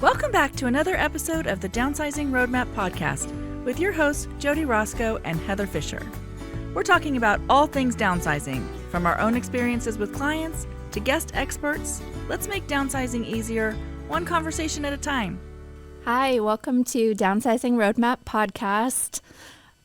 Welcome back to another episode of the Downsizing Roadmap podcast with your hosts, Jody Roscoe and Heather Fisher. We're talking about all things downsizing, from our own experiences with clients to guest experts. Let's make downsizing easier, one conversation at a time. Hi, welcome to Downsizing Roadmap podcast,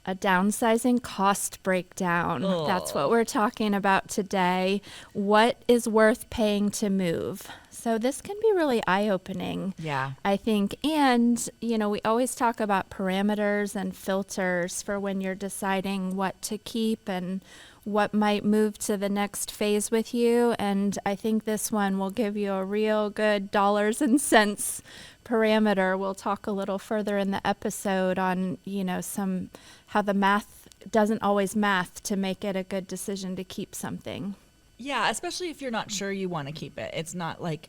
a downsizing cost breakdown. Oh. That's what we're talking about today. What is worth paying to move? So this can be really eye-opening, Yeah. I think. And, we always talk about parameters and filters for when you're deciding what to keep and what might move to the next phase with you. And I think this one will give you a real good dollars and cents parameter. We'll talk a little further in the episode on, how the math doesn't always math to make it a good decision to keep something. Yeah, especially if you're not sure you want to keep it. It's not like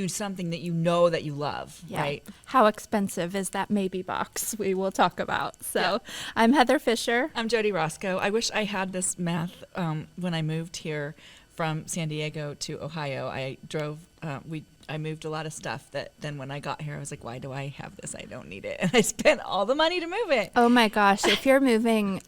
something that you know that you love, right? How expensive is that maybe box we will talk about. So I'm Heather Fisher. I'm Jody Roscoe. I wish I had this math when I moved here from San Diego to Ohio. I moved a lot of stuff that then when I got here, I was like, why do I have this? I don't need it. And I spent all the money to move it. Oh my gosh. If you're moving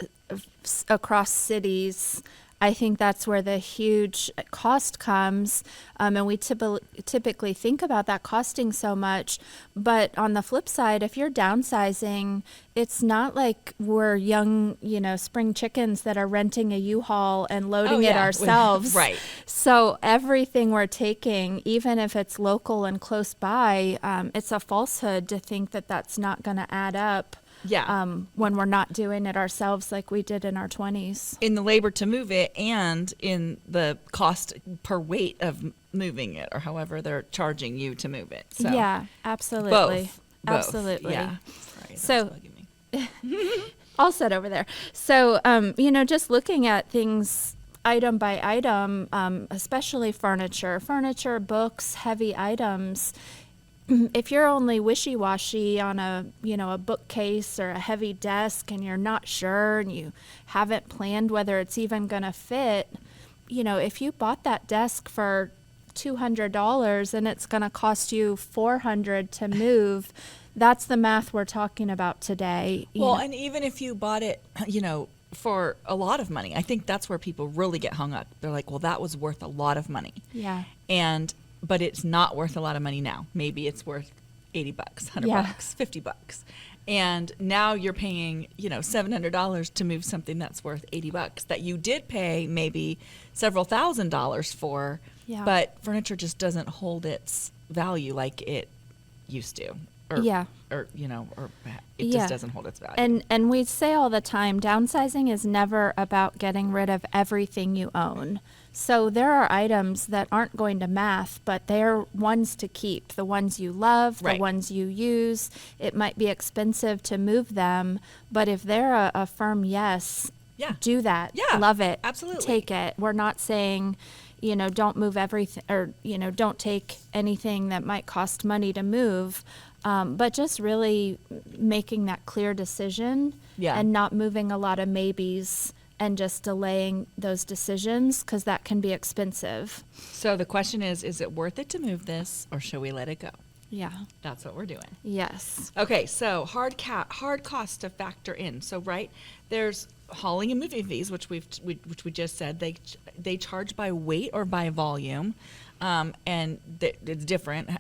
across cities, I think that's where the huge cost comes. And we typically think about that costing so much. But on the flip side, if you're downsizing, it's not like we're young, spring chickens that are renting a U-Haul and loading it ourselves. Right. So everything we're taking, even if it's local and close by, it's a falsehood to think that that's not going to add up. Yeah. When we're not doing it ourselves like we did in our 20s. In the labor to move it and in the cost per weight of moving it, or however they're charging you to move it. So yeah, absolutely. Both. Absolutely. Yeah. Sorry, So- that's bugging me. All set over there. So, just looking at things item by item, especially furniture, books, heavy items. If you're only wishy-washy on a bookcase or a heavy desk and you're not sure and you haven't planned whether it's even going to fit, if you bought that desk for $200 and it's going to cost you $400 to move, that's the math we're talking about today. And even if you bought it, for a lot of money, I think that's where people really get hung up. They're like, well, that was worth a lot of money. Yeah. But it's not worth a lot of money now. Maybe it's worth $80, $100, $50. And now you're paying, $700 to move something that's worth $80 that you did pay maybe several $1,000s for. Yeah. But furniture just doesn't hold its value like it used to. Or it just doesn't hold its value. And we say all the time, downsizing is never about getting rid of everything you own. So there are items that aren't going to math, but they're ones to keep, the ones you love, Right. the ones you use. It might be expensive to move them, but if they're a firm yes, do that. Yeah, Love it. absolutely. Take it. We're not saying, don't move everything or, don't take anything that might cost money to move. But just really making that clear decision and not moving a lot of maybes and just delaying those decisions because that can be expensive. So the question is it worth it to move this or should we let it go? Yeah. That's what we're doing. Yes. Okay, so hard cost to factor in. So there's hauling and moving fees, which we just said. They charge by weight or by volume, and it's different,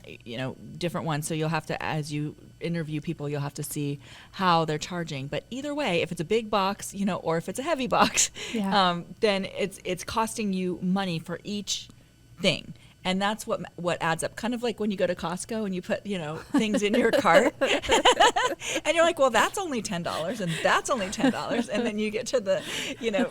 different ones. So you'll have to, as you interview people, you'll have to see how they're charging. But either way, if it's a big box, or if it's a heavy box, then it's costing you money for each thing. And that's what adds up. Kind of like when you go to Costco and you put, things in your cart. And you're like, well, that's only $10 and that's only $10. And then you get to the,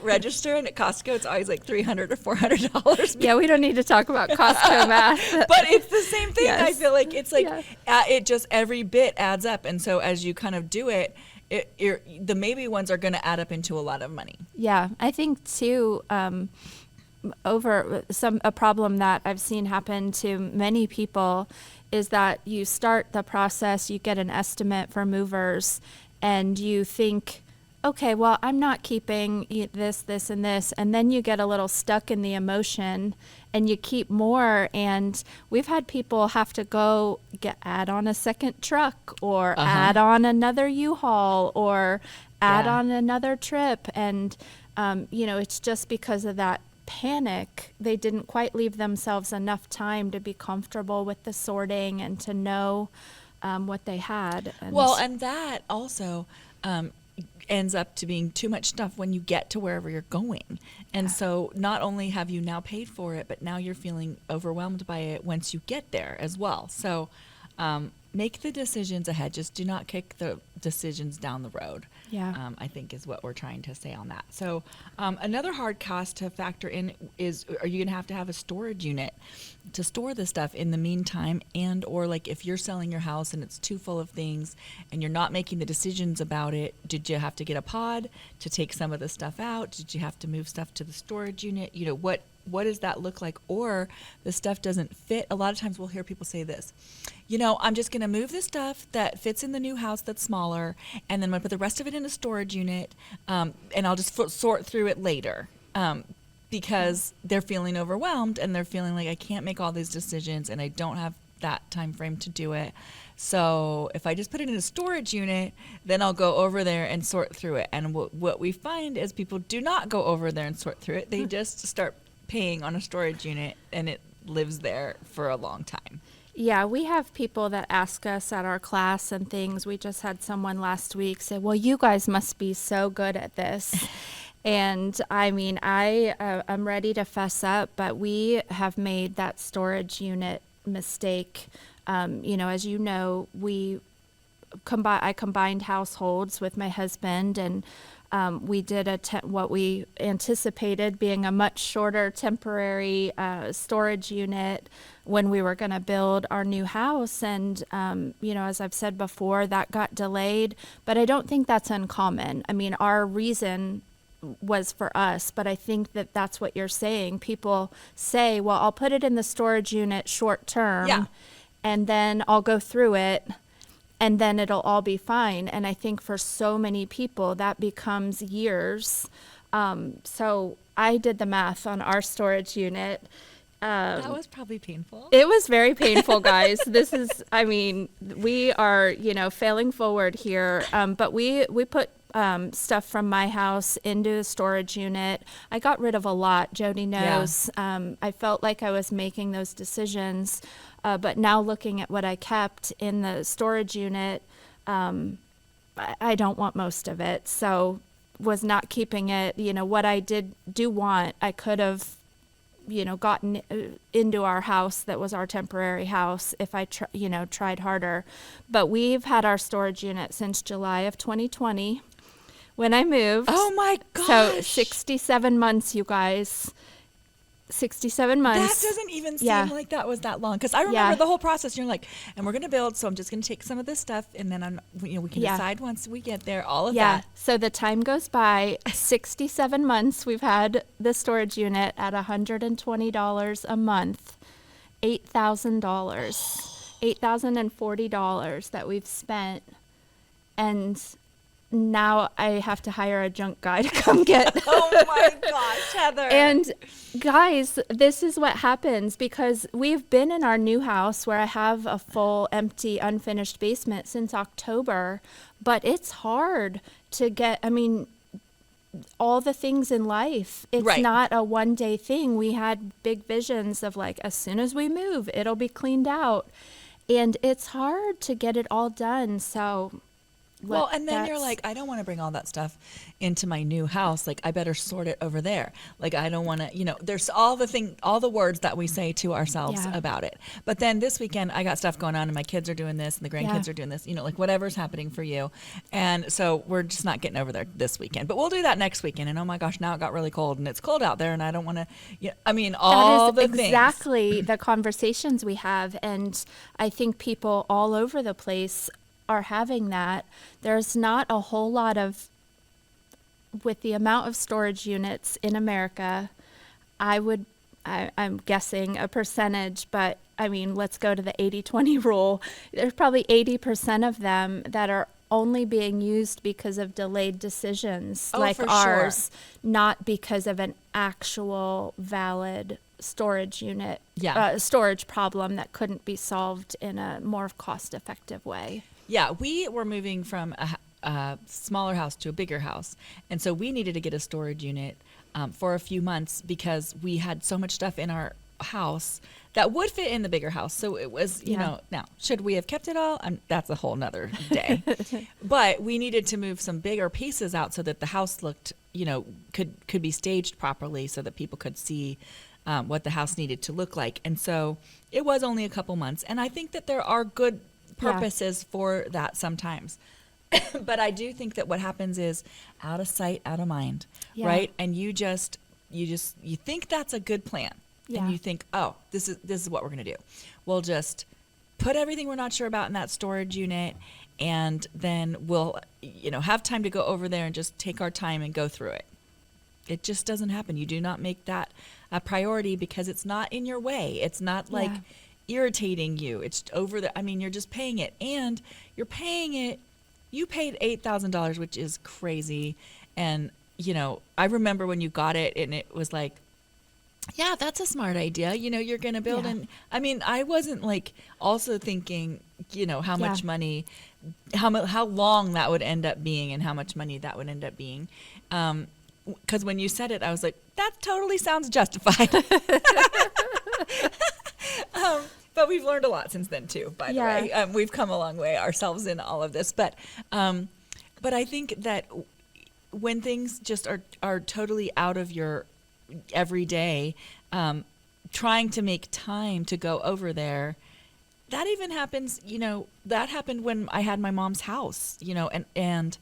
register, and at Costco, it's always like $300 or $400. Yeah, we don't need to talk about Costco math. But it's the same thing. Yes. I feel like it's like it just every bit adds up. And so as you kind of do it, the maybe ones are going to add up into a lot of money. Yeah, I think too, a problem that I've seen happen to many people is that you start the process, you get an estimate for movers, and you think, okay, well, I'm not keeping this, this, and this, and then you get a little stuck in the emotion and you keep more. And we've had people have to go add on a second truck, or Uh-huh. add on another U-Haul, or add Yeah. on another trip. And, it's just because of that panic. They didn't quite leave themselves enough time to be comfortable with the sorting and to know what they had. Well, and that also ends up to being too much stuff when you get to wherever you're going. And so not only have you now paid for it, but now you're feeling overwhelmed by it once you get there as well. So make the decisions ahead. Just do not kick the decisions down the road. Yeah. I think is what we're trying to say on that. So another hard cost to factor in is, are you going to have a storage unit to store the stuff in the meantime? And or like if you're selling your house and it's too full of things and you're not making the decisions about it, did you have to get a pod to take some of the stuff out? Did you have to move stuff to the storage unit? What does that look like? Or the stuff doesn't fit. A lot of times we'll hear people say this, I'm just going to move the stuff that fits in the new house that's smaller, and then I'm going to put the rest of it in a storage unit, and I'll just sort through it later, because they're feeling overwhelmed and they're feeling like I can't make all these decisions and I don't have that time frame to do it. So if I just put it in a storage unit, then I'll go over there and sort through it. And what we find is people do not go over there and sort through it. They just start paying on a storage unit and it lives there for a long time. Yeah, we have people that ask us at our class and things. We just had someone last week say, well, you guys must be so good at this. And I mean, I'm ready to fess up, but we have made that storage unit mistake. As you know, I combined households with my husband, and we did what we anticipated being a much shorter temporary storage unit when we were going to build our new house. And, as I've said before, that got delayed, but I don't think that's uncommon. I mean, our reason was for us, but I think that that's what you're saying. People say, well, I'll put it in the storage unit short term, Yeah. and then I'll go through it, and then it'll all be fine. And I think for so many people that becomes years. So I did the math on our storage unit. That was probably painful. It was very painful, guys. We are, failing forward here. But we put stuff from my house into the storage unit. I got rid of a lot. Jody knows. Yeah. I felt like I was making those decisions. But now looking at what I kept in the storage unit, I don't want most of it. So was not keeping it. What I do want, I could have gotten into our house that was our temporary house if I tried harder. But we've had our storage unit since July of 2020 when I moved. Oh my gosh. So 67 months, you guys. 67 months. That doesn't even seem like that was that long. Because I remember the whole process. You're like, and we're going to build, so I'm just going to take some of this stuff, and then we can decide once we get there, all of that. So the time goes by. 67 months we've had the storage unit at $120 a month. $8,000. $8,040 that we've spent. And now I have to hire a junk guy to come get. Oh my gosh, Heather. And guys, this is what happens because we've been in our new house where I have a full, empty, unfinished basement since October, but it's hard to get, all the things in life. It's not a one-day thing. We had big visions of like, as soon as we move, it'll be cleaned out. And it's hard to get it all done. So well, and then you're like, I don't want to bring all that stuff into my new house. Like, I better sort it over there. Like, I don't want to, there's all the words that we say to ourselves about it. But then this weekend, I got stuff going on and my kids are doing this and the grandkids are doing this, like whatever's happening for you. And so we're just not getting over there this weekend. But we'll do that next weekend. And oh my gosh, now it got really cold and it's cold out there and I don't want to, all the things. Exactly the conversations we have. And I think people all over the place are having that. There's not a whole lot of, with the amount of storage units in America, I'm guessing a percentage, but let's go to the 80-20 rule. There's probably 80% of them that are only being used because of delayed decisions like for ours, sure. not because of an actual valid storage unit, Yeah. storage problem that couldn't be solved in a more cost-effective way. Yeah, we were moving from a smaller house to a bigger house. And so we needed to get a storage unit for a few months because we had so much stuff in our house that would fit in the bigger house. So it was, you know, now, should we have kept it all? That's a whole nother day. But we needed to move some bigger pieces out so that the house looked, you know, could be staged properly so that people could see what the house needed to look like. And so it was only a couple months. And I think that there are good purposes for that sometimes. But I do think that what happens is out of sight, out of mind, right? And you think that's a good plan. And you think, oh, this is what we're going to do. We'll just put everything we're not sure about in that storage unit, and then we'll, you know, have time to go over there and just take our time and go through it. It just doesn't happen. You do not make that a priority because it's not in your way. It's not like irritating you. It's over the, I mean, you're just paying it, and you're paying it. You paid $8,000, which is crazy. And, you know, I remember when you got it and it was like, yeah, that's a smart idea. You know, you're going to build and I mean, I wasn't like also thinking, you know, how much money, how long that would end up being and how much money that would end up being. Because when you said it, I was like, that totally sounds justified. But we've learned a lot since then too, by the way. We've come a long way ourselves in all of this. But I think that when things just are totally out of your everyday, trying to make time to go over there, that even happens, you know, that happened when I had my mom's house, you know, and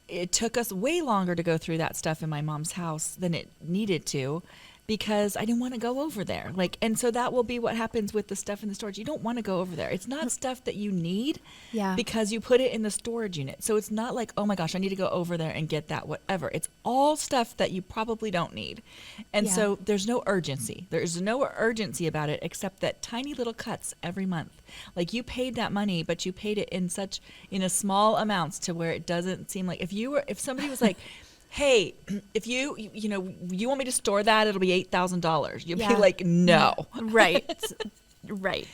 it took us way longer to go through that stuff in my mom's house than it needed to because I didn't want to go over there. Like, and so that will be what happens with the stuff in the storage. You don't want to go over there. It's not stuff that you need because you put it in the storage unit. So it's not like, oh my gosh, I need to go over there and get that, whatever. It's all stuff that you probably don't need. And so there's no urgency. There's no urgency about it except that tiny little cuts every month. Like you paid that money, but you paid it in a small amounts to where it doesn't seem like if somebody was like, hey, if you want me to store that, it'll be $8,000. You'd be like, no. Right.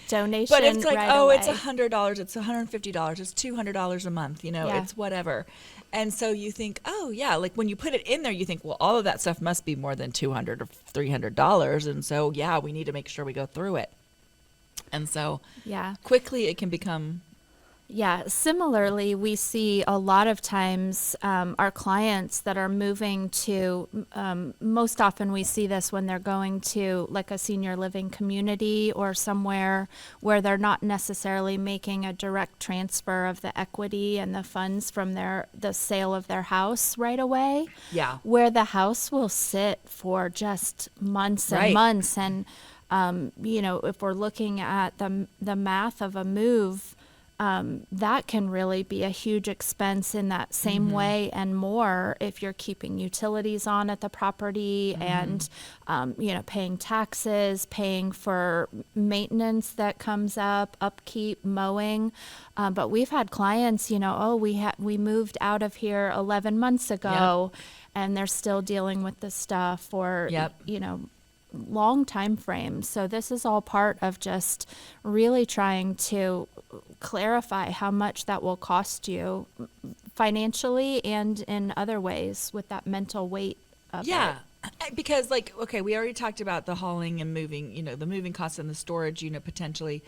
Donation. But it's like, away. It's $100, it's $150, it's $200 a month, you know, it's whatever. And so you think, oh yeah, like when you put it in there, you think, well, all of that stuff must be more than $200 or $300. And so, we need to make sure we go through it. And so quickly it can become. Yeah. Similarly, we see a lot of times our clients that are moving to, most often we see this when they're going to like a senior living community or somewhere where they're not necessarily making a direct transfer of the equity and the funds from the sale of their house right away. Yeah. Where the house will sit for just months and months. And, you know, if we're looking at the math of a move, that can really be a huge expense in that same way and more if you're keeping utilities on at the property and, you know, paying taxes, paying for maintenance that comes up, upkeep, mowing. But we've had clients, you know, we moved out of here 11 months ago and they're still dealing with the stuff or, you know, long time frames. So this is all part of just really trying to clarify how much that will cost you financially and in other ways with that mental weight of it. Because like, okay, we already talked about the hauling and moving, you know, the moving costs and the storage, you know, potentially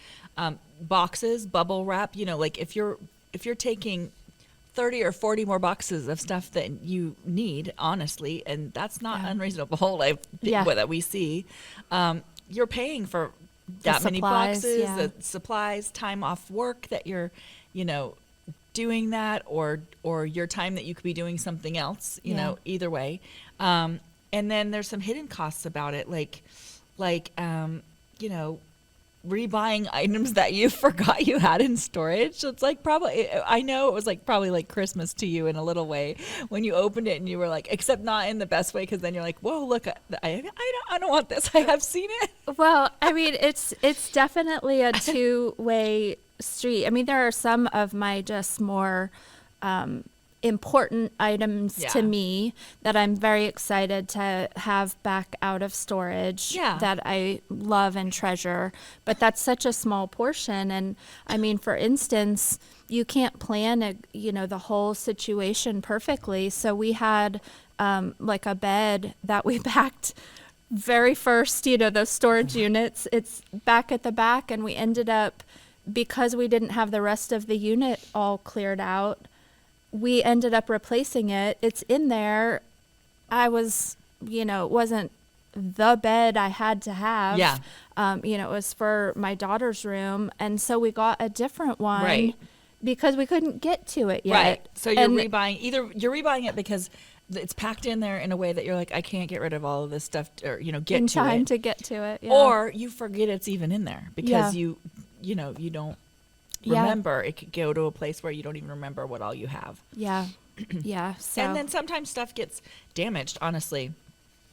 boxes, bubble wrap, you know, like if you're taking 30 or 40 more boxes of stuff that you need, honestly, and that's not unreasonable, that we see. You're paying for that many boxes, the supplies, time off work that you're, you know, doing that, or your time that you could be doing something else, you know, either way. And then there's some hidden costs about it, like you know, rebuying items that you forgot you had in storage. So it's like I know it was like probably like Christmas to you in a little way when you opened it and you were like, except not in the best way, because then you're like, whoa, look, I don't want this. I have seen it. Well, I mean, it's definitely a two-way street. I mean, there are some of my just more important items Yeah. to me that I'm very excited to have back out of storage Yeah. that I love and treasure. But that's such a small portion. And I mean, for instance, you can't plan the whole situation perfectly. So we had like a bed that we packed very first, those storage units. It's back at the back, and we ended up, because we didn't have the rest of the unit all cleared out, we ended up replacing it. It's in there. I was, it wasn't the bed I had to have. Yeah. It was for my daughter's room. And so we got a different one Right. because we couldn't get to it yet. Right. So you're And- rebuying it because it's packed in there in a way that you're like, I can't get rid of all of this stuff, or get in to time it. to get to it. Yeah. Or you forget it's even in there because Yeah. you don't Yeah. remember. It could go to a place where you don't even remember what all you have. Yeah. Yeah. So, And then sometimes stuff gets damaged, honestly.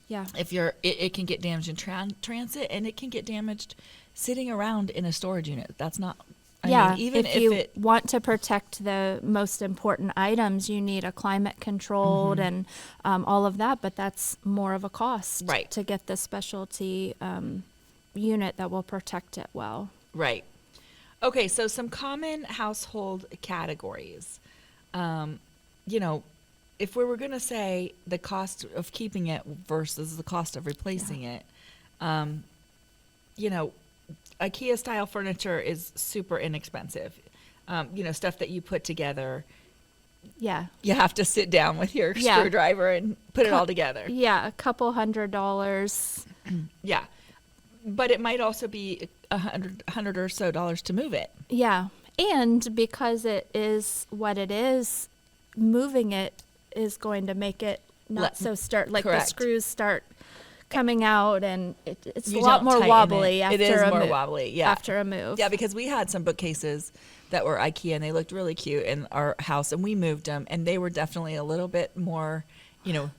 yeah. If it can get damaged in transit, and it can get damaged sitting around in a storage unit. That's not, I mean, even if if you it, want to protect the most important items, you need a climate controlled and all of that, but that's more of a cost Right. to get the specialty unit that will protect it well. right. Okay, so some common household categories. If we were going to say the cost of keeping it versus the cost of replacing it, IKEA style furniture is super inexpensive. Stuff that you put together, Yeah. you have to sit down with your Yeah. screwdriver and put it Co- all together. Yeah, a couple $100. Yeah. But it might also be $100 or so to move it. Yeah. And because it is what it is, moving it is going to make it not Let- so like the correct. screws start coming out, and it's You a lot don't more tighten wobbly it. after It is a more move. wobbly, yeah. After a move. Yeah, because we had some bookcases that were IKEA, and they looked really cute in our house, and we moved them, and they were definitely a little bit more,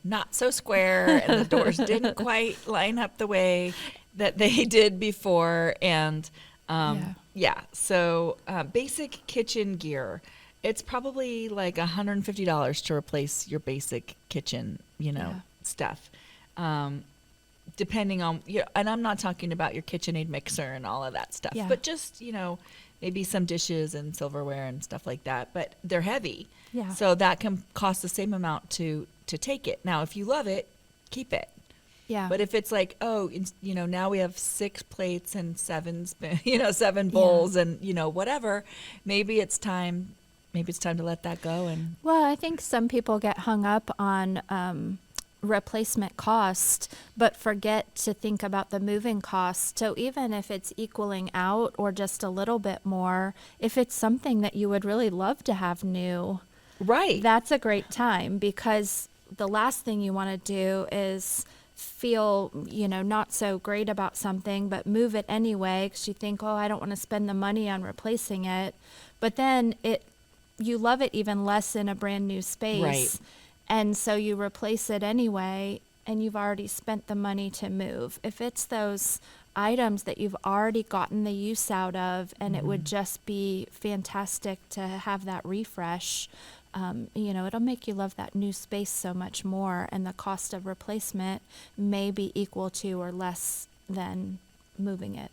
not so square, and the doors didn't quite line up the way that they did before, and so basic kitchen gear. It's probably like $150 to replace your basic kitchen, stuff. Depending on, and I'm not talking about your KitchenAid mixer and all of that stuff, Yeah. but just, maybe some dishes and silverware and stuff like that, but they're heavy. Yeah. So that can cost the same amount to take it. Now, if you love it, keep it. Yeah. But if it's like, now we have 6 plates and 7 7 bowls and, whatever, maybe it's time to let that go. And Well, I think some people get hung up on replacement cost, but forget to think about the moving cost. So even if it's equaling out or just a little bit more, if it's something that you would really love to have new, right. that's a great time, because the last thing you want to do is feel, not so great about something, but move it anyway because you think, oh, I don't want to spend the money on replacing it. But then you love it even less in a brand new space. Right. And so you replace it anyway, and you've already spent the money to move. If it's those items that you've already gotten the use out of, and it would just be fantastic to have that refresh, it'll make you love that new space so much more, and the cost of replacement may be equal to or less than moving it.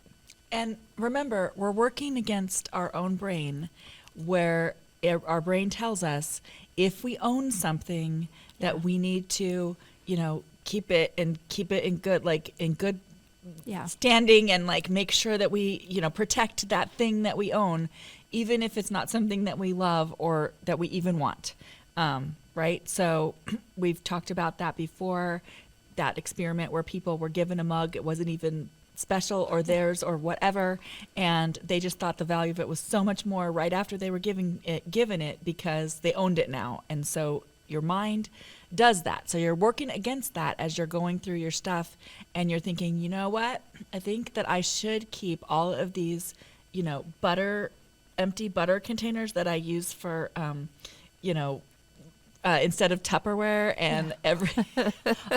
And remember, we're working against our own brain, where our brain tells us if we own something that we need to, keep it in good Yeah. standing, and make sure that we, protect that thing that we own, even if it's not something that we love or that we even want. Right. So we've talked about that before, that experiment where people were given a mug. It wasn't even special or theirs or whatever, and they just thought the value of it was so much more right after they were given it because they owned it now. And so your mind does that. So you're working against that as you're going through your stuff, and you're thinking, you know what, I think that I should keep all of these empty butter containers that I use for instead of Tupperware and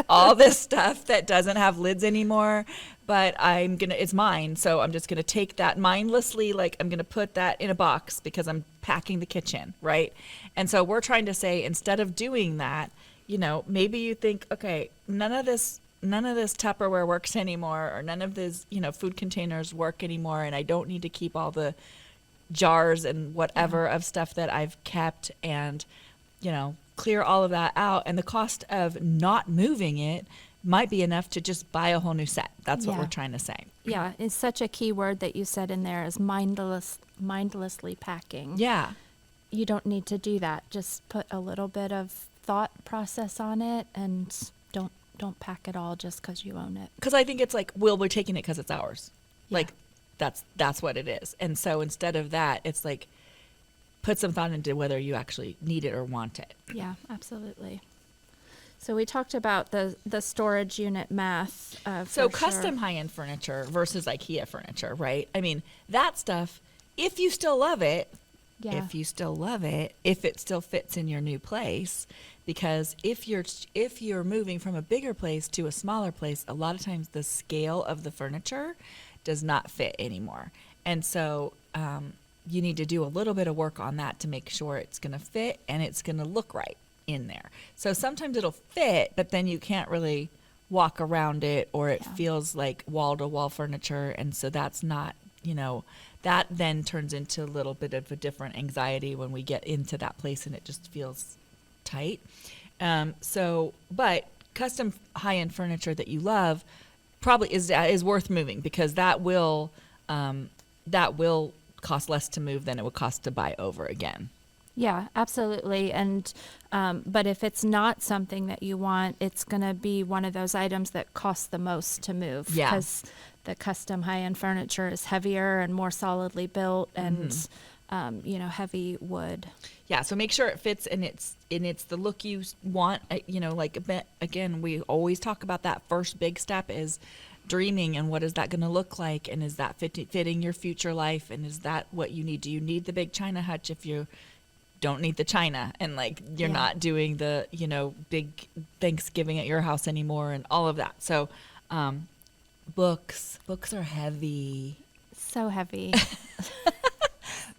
all this stuff that doesn't have lids anymore. But it's mine. So I'm just going to take that mindlessly. Like I'm going to put that in a box because I'm packing the kitchen. Right. And so we're trying to say, instead of doing that, maybe you think, okay, none of this Tupperware works anymore, or none of these, food containers work anymore. And I don't need to keep all the jars and whatever of stuff that I've kept, and, clear all of that out. And the cost of not moving it might be enough to just buy a whole new set. That's what we're trying to say. Yeah, it's such a key word that you said in there is mindlessly packing. Yeah. You don't need to do that. Just put a little bit of thought process on it, and don't pack it all just because you own it. Because I think it's like, well, we're taking it because it's ours. Yeah. Like that's what it is. And so instead of that, it's like, put some thought into whether you actually need it or want it. Yeah, absolutely. So we talked about the storage unit math. So custom high-end furniture versus IKEA furniture, right? I mean, that stuff, if you still love it, if it still fits in your new place, because if you're moving from a bigger place to a smaller place, a lot of times the scale of the furniture does not fit anymore. And so you need to do a little bit of work on that to make sure it's going to fit and it's going to look right in there. So sometimes it'll fit, but then you can't really walk around it, or it feels like wall-to-wall furniture. And so that's not, that then turns into a little bit of a different anxiety when we get into that place and it just feels tight. But custom high-end furniture that you love probably is worth moving, because that will cost less to move than it would cost to buy over again. Yeah, absolutely. And but if it's not something that you want, it's going to be one of those items that costs the most to move. Yeah. Because the custom high-end furniture is heavier and more solidly built, and heavy wood. Yeah, so make sure it fits and it's the look you want. Again, we always talk about that first big step is dreaming, and what is that going to look like, and is that fitting your future life, and is that what you need? Do you need the big china hutch if you don't need the china, and you're not doing the big Thanksgiving at your house anymore, and all of that? So books are heavy. So heavy.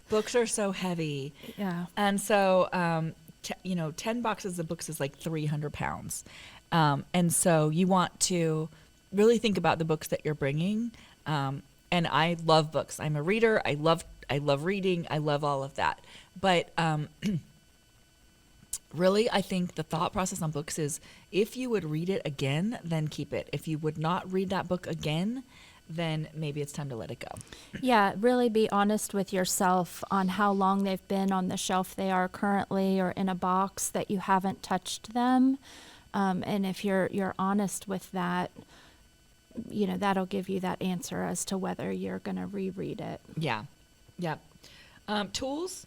Books are so heavy. Yeah. And so 10 boxes of books is like 300 pounds. And so you want to really think about the books that you're bringing. And I love books. I'm a reader. I love reading. I love all of that. But really, I think the thought process on books is, if you would read it again, then keep it. If you would not read that book again, then maybe it's time to let it go. Yeah, really be honest with yourself on how long they've been on the shelf they are currently, or in a box that you haven't touched them. And if you're honest with that, that'll give you that answer as to whether you're going to reread it. Yeah. Yep. Tools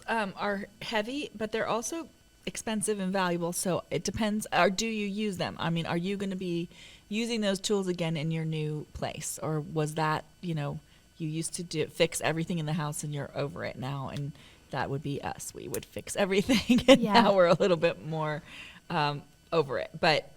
are heavy, but they're also expensive and valuable. So it depends. Or do you use them? I mean, are you going to be using those tools again in your new place? Or was that, you used to fix everything in the house and you're over it now? And that would be us. We would fix everything. And now we're a little bit more over it. But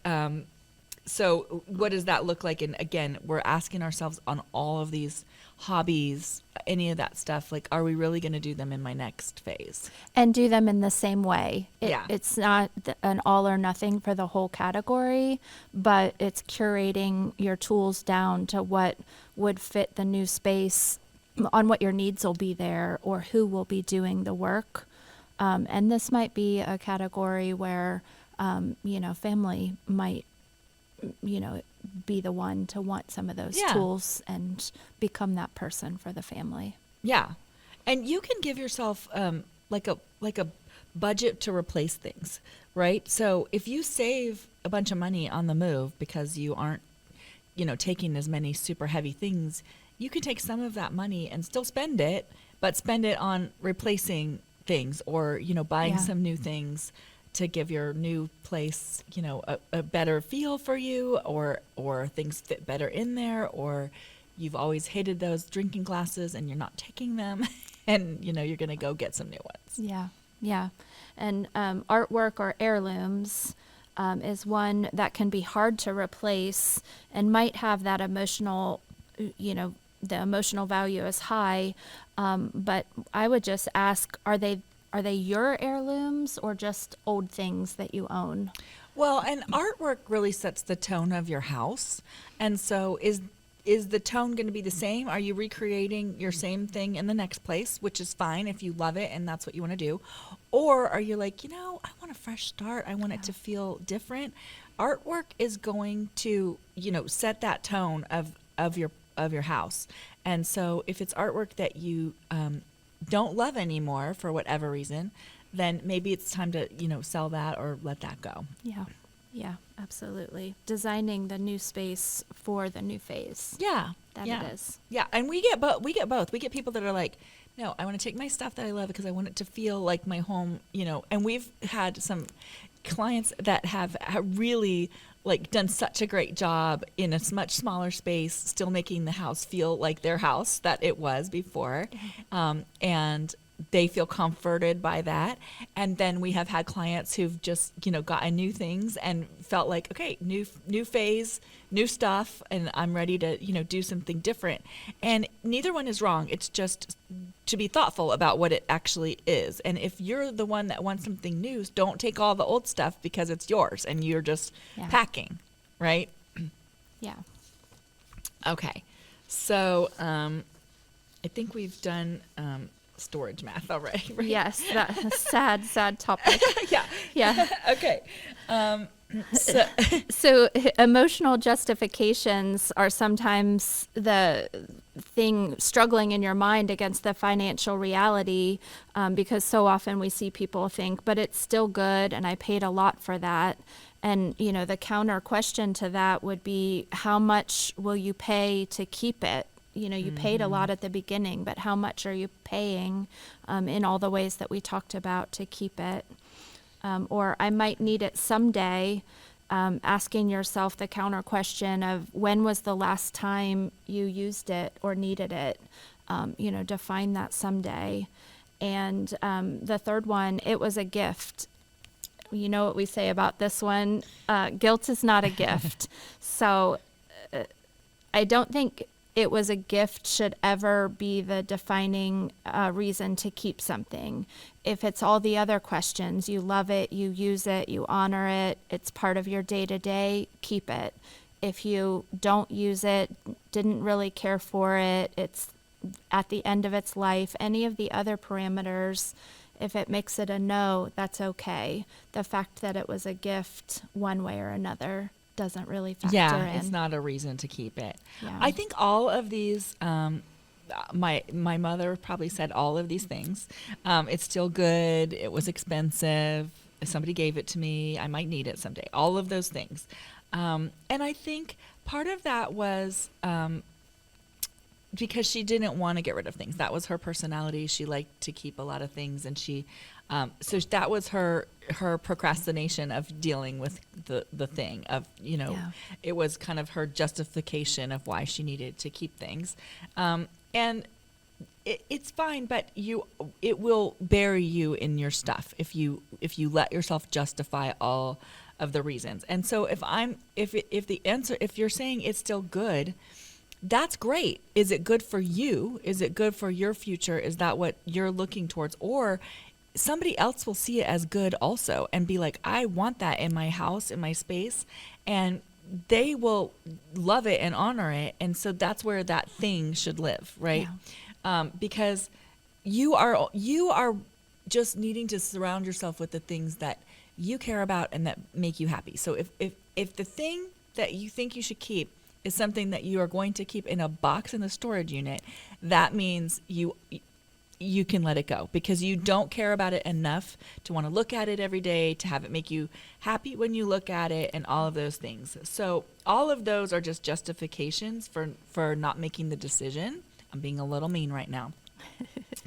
so what does that look like? And again, we're asking ourselves on all of these hobbies, any of that stuff, are we really going to do them in my next phase? And do them in the same way. It's not an all or nothing for the whole category, but it's curating your tools down to what would fit the new space, on what your needs will be there, or who will be doing the work. And this might be a category where, family might, be the one to want some of those tools and become that person for the family. Yeah. And you can give yourself like a budget to replace things, right? So if you save a bunch of money on the move because you aren't, taking as many super heavy things, you can take some of that money and still spend it, but spend it on replacing things, or, buying some new things to give your new place, a better feel for you, or things fit better in there, or you've always hated those drinking glasses and you're not taking them, and you're going to go get some new ones. Yeah. Yeah. And artwork or heirlooms is one that can be hard to replace and might have that emotional, the emotional value is high. But I would just ask, are they your heirlooms or just old things that you own? Well, and artwork really sets the tone of your house. And so is the tone going to be the same? Are you recreating your same thing in the next place, which is fine if you love it and that's what you want to do? Or are you like, I want a fresh start. I want it to feel different. Artwork is going to, set that tone of your house. And so if it's artwork that you don't love anymore for whatever reason, then maybe it's time to, sell that or let that go. Yeah. Yeah, absolutely. Designing the new space for the new phase. Yeah. That yeah. it is. Yeah. And we get both. We get people that are like, no, I want to take my stuff that I love because I want it to feel like my home, and we've had some clients that have really like done such a great job in a much smaller space, still making the house feel like their house that it was before. And they feel comforted by that. And then we have had clients who've just, gotten new things and felt like, okay, new phase, new stuff, and I'm ready to, do something different. And neither one is wrong. It's just to be thoughtful about what it actually is. And if you're the one that wants something new, don't take all the old stuff because it's yours and you're just packing, right? Yeah. Okay. So I think we've done storage math already, right? Yes, that sad topic. Yeah. Yeah. Okay. So emotional justifications are sometimes the thing struggling in your mind against the financial reality, because so often we see people think, but it's still good and I paid a lot for that. And, the counter question to that would be, how much will you pay to keep it? You paid a lot at the beginning, but how much are you paying in all the ways that we talked about to keep it? Or I might need it someday, asking yourself the counter question of when was the last time you used it or needed it? Define that someday. And the third one, it was a gift. You know what we say about this one? Guilt is not a gift. So I don't think it was a gift should ever be the defining reason to keep something. If it's all the other questions, you love it, you use it, you honor it, it's part of your day-to-day, keep it. If you don't use it, didn't really care for it, it's at the end of its life, any of the other parameters, if it makes it a no, that's okay. The fact that it was a gift one way or another doesn't really factor in. It's not a reason to keep it. Yeah. I think all of these, my mother probably said all of these things. It's still good. It was expensive. If somebody gave it to me, I might need it someday. All of those things. And I think part of that was because she didn't want to get rid of things. That was her personality. She liked to keep a lot of things, and so that was her procrastination of dealing with the thing of, it was kind of her justification of why she needed to keep things. And it's fine, but it will bury you in your stuff if you let yourself justify all of the reasons. And so if you're saying it's still good, that's great. Is it good for you? Is it good for your future? Is that what you're looking towards? Or somebody else will see it as good also and be like, I want that in my house, in my space, and they will love it and honor it. And so that's where that thing should live, right? Yeah. Because you are just needing to surround yourself with the things that you care about and that make you happy. So if the thing that you think you should keep is something that you are going to keep in a box in the storage unit, that means you can let it go because you don't care about it enough to want to look at it every day, to have it make you happy when you look at it, and all of those things. So all of those are just justifications for not making the decision. I'm being a little mean right now,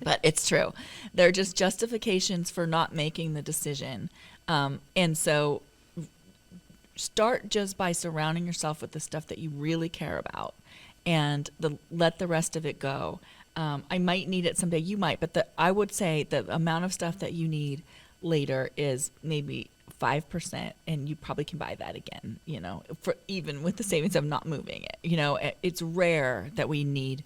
but it's true. They're just justifications for not making the decision. And so start just by surrounding yourself with the stuff that you really care about, and let the rest of it go. I might need it someday. You might, but I would say the amount of stuff that you need later is maybe 5%, and you probably can buy that again, for even with the savings of not moving it. It's rare that we need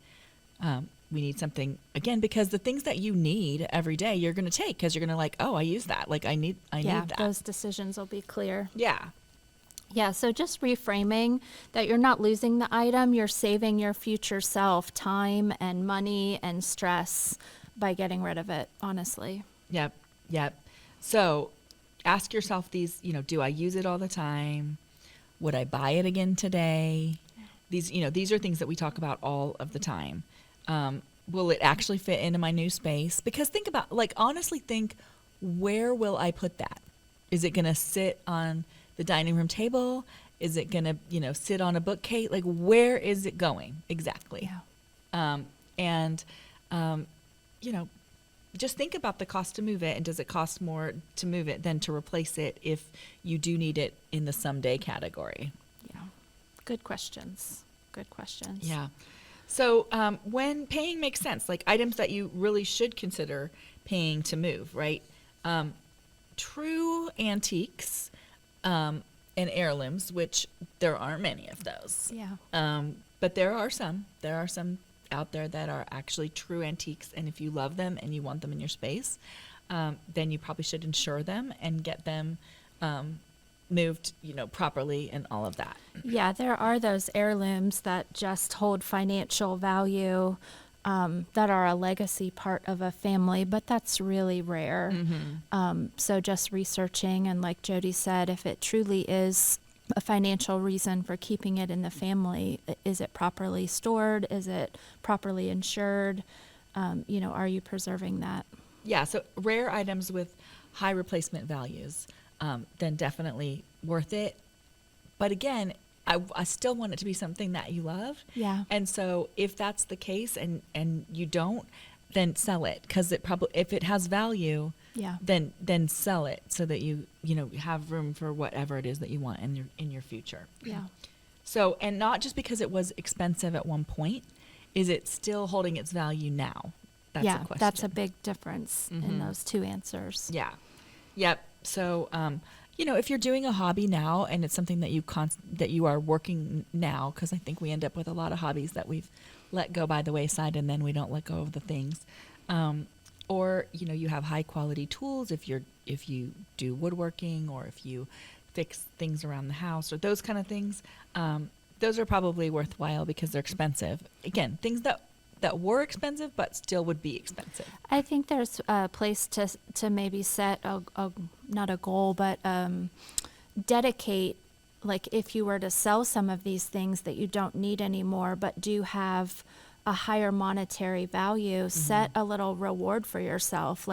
something again, because the things that you need every day you're going to take, because you're going to oh, I use that. I need that. Those decisions will be clear. Yeah. Yeah, so just reframing that you're not losing the item, you're saving your future self time and money and stress by getting rid of it, honestly. Yep. So ask yourself these, do I use it all the time? Would I buy it again today? These are things that we talk about all of the time. Will it actually fit into my new space? Because think about, honestly think, where will I put that? Is it going to sit on the dining room table? Is it going to, sit on a bookcase? Where is it going exactly? Yeah. Just think about the cost to move it, and does it cost more to move it than to replace it if you do need it in the someday category? Yeah. Good questions. Yeah. So when paying makes sense, items that you really should consider paying to move, right? True antiques and heirlooms, which there aren't many of those. Yeah. But there are some out there that are actually true antiques, and if you love them and you want them in your space, then you probably should insure them and get them moved, properly and all of that. Yeah, there are those heirlooms that just hold financial value, that are a legacy part of a family, but that's really rare. Mm-hmm. So just researching, and like Jody said, if it truly is a financial reason for keeping it in the family, is it properly stored? Is it properly insured? Are you preserving that? Yeah, so rare items with high replacement values, then definitely worth it. But again, I still want it to be something that you love. Yeah. And so if that's the case and you don't, then sell it, because if it has value, Yeah. then sell it so that you have room for whatever it is that you want in your future. Yeah. So, and not just because it was expensive at one point, is it still holding its value now? That's a question. That's a big difference in Mhm. those two answers. Yeah. Yep. So, if you're doing a hobby now and it's something that you are working now, because I think we end up with a lot of hobbies that we've let go by the wayside, and then we don't let go of the things. Or you have high quality tools if you do woodworking, or if you fix things around the house, or those kind of things. Those are probably worthwhile because they're expensive. Again, things that were expensive but still would be expensive. I think there's a place to maybe set not a goal, but dedicate, if you were to sell some of these things that you don't need anymore but do have a higher monetary value, set a little reward for yourself.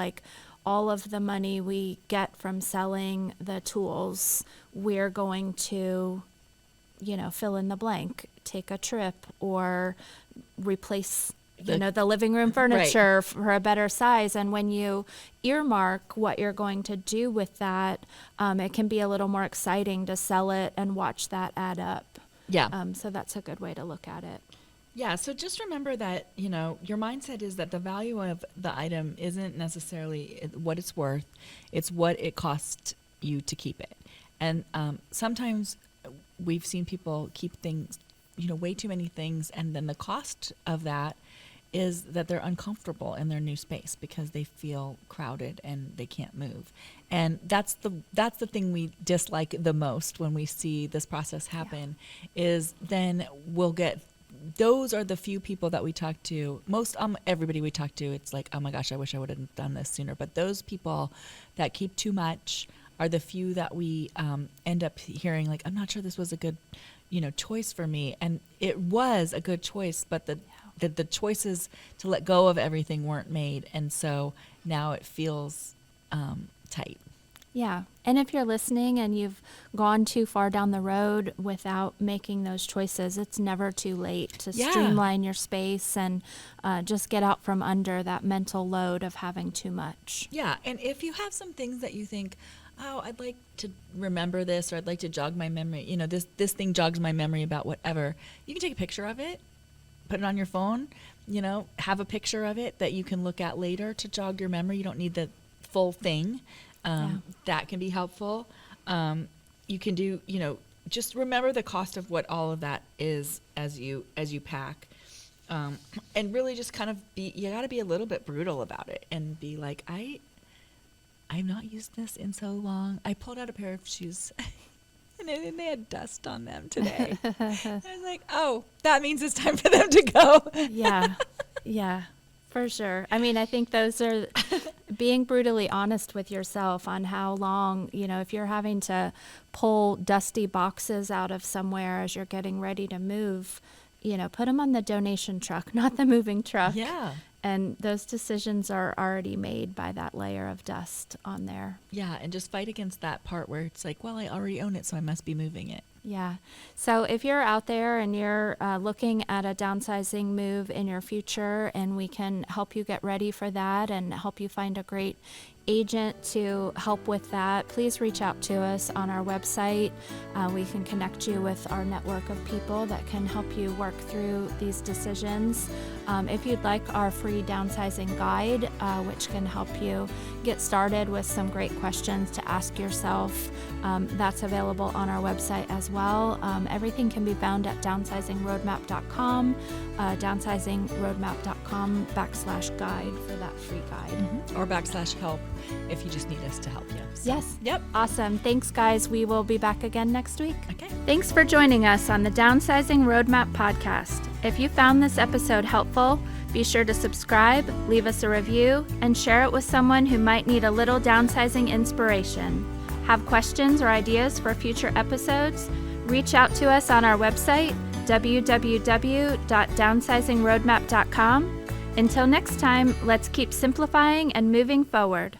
All of the money we get from selling the tools, we're going to, fill in the blank, take a trip, or replace the living room furniture for a better size. And when you earmark what you're going to do with that, it can be a little more exciting to sell it and watch that add up. Yeah. So that's a good way to look at it. Yeah. So just remember that, your mindset is that the value of the item isn't necessarily what it's worth. It's what it costs you to keep it. And sometimes we've seen people keep things, way too many things. And then the cost of that is that they're uncomfortable in their new space because they feel crowded and they can't move. And that's the thing we dislike the most when we see this process happen, is then we'll get, those are the few people that we talk to. Most everybody we talk to, it's like, oh my gosh, I wish I would have done this sooner. But those people that keep too much are the few that we end up hearing I'm not sure this was a good choice for me. And it was a good choice, but the choices to let go of everything weren't made. And so now it feels tight. Yeah. And if you're listening and you've gone too far down the road without making those choices, it's never too late to streamline your space and just get out from under that mental load of having too much. Yeah. And if you have some things that you think, oh, I'd like to remember this, or I'd like to jog my memory, this thing jogs my memory about whatever, you can take a picture of it, put it on your phone, have a picture of it that you can look at later to jog your memory. You don't need the full thing. That can be helpful. You can do, just remember the cost of what all of that is as you pack. And really just kind of you got to be a little bit brutal about it and be like, I've not used this in so long. I pulled out a pair of shoes and they had dust on them today. I was like, oh, that means it's time for them to go. Yeah, for sure. I mean, I think those are being brutally honest with yourself on how long, if you're having to pull dusty boxes out of somewhere as you're getting ready to move, put them on the donation truck, not the moving truck. Yeah. And those decisions are already made by that layer of dust on there. Yeah, and just fight against that part where it's like, well, I already own it, so I must be moving it. Yeah. So if you're out there and you're looking at a downsizing move in your future, and we can help you get ready for that and help you find a great agent to help with that, please reach out to us on our website. We can connect you with our network of people that can help you work through these decisions. If you'd like our free downsizing guide, which can help you get started with some great questions to ask yourself, that's available on our website as well. Everything can be found at downsizingroadmap.com, downsizingroadmap.com/guide for that free guide. Mm-hmm. Or /help if you just need us to help you. So. Yes. Yep. Awesome. Thanks, guys. We will be back again next week. Okay. Thanks for joining us on the Downsizing Roadmap podcast. If you found this episode helpful, be sure to subscribe, leave us a review, and share it with someone who might need a little downsizing inspiration. Have questions or ideas for future episodes? Reach out to us on our website, www.downsizingroadmap.com. Until next time, let's keep simplifying and moving forward.